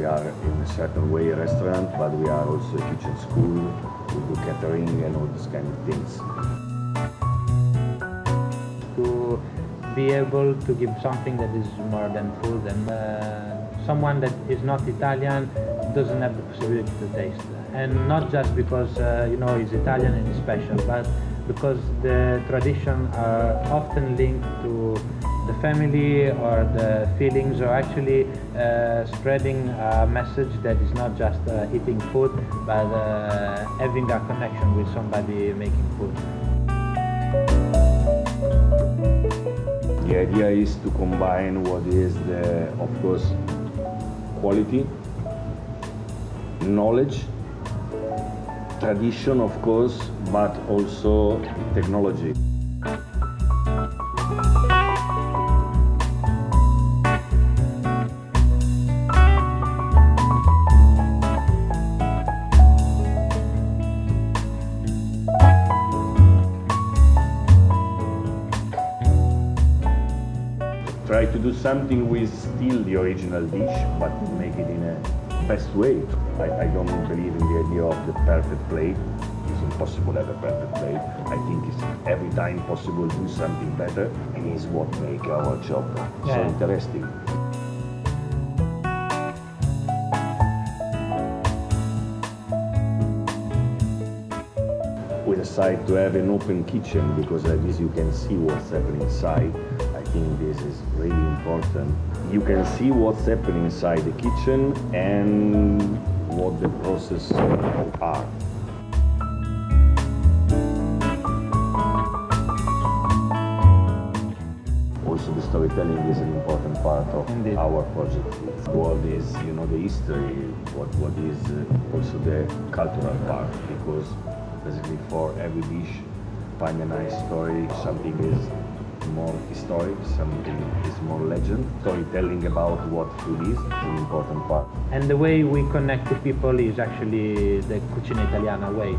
are in a certain way a restaurant, but we are also a kitchen school. We do catering and all these kind of things. To be able to give something that is more than food, and someone that is not Italian doesn't have the possibility to taste. And not just because he's Italian and he's special, but because the traditions are often linked to the family or the feelings, or actually spreading a message that is not just eating food, but having a connection with somebody making food. The idea is to combine what is of course, quality, knowledge, tradition, of course, but also technology. Try to do something with still the original dish, but make it in a best way. I don't believe in the idea of the perfect plate. It's impossible to have a perfect plate. I think it's every time possible to do something better, and it's what makes our job so interesting. We decided to have an open kitchen because at least you can see what's happening inside. I think this is really important. You can see what's happening inside the kitchen and what the process are. Also, the storytelling is an important part of our project. What is, the history, what is also the cultural part, because basically for every dish, find a nice story, something is more historic, something is more legend. Storytelling about what food is an important part. And the way we connect to people is actually the Cucina Italiana way.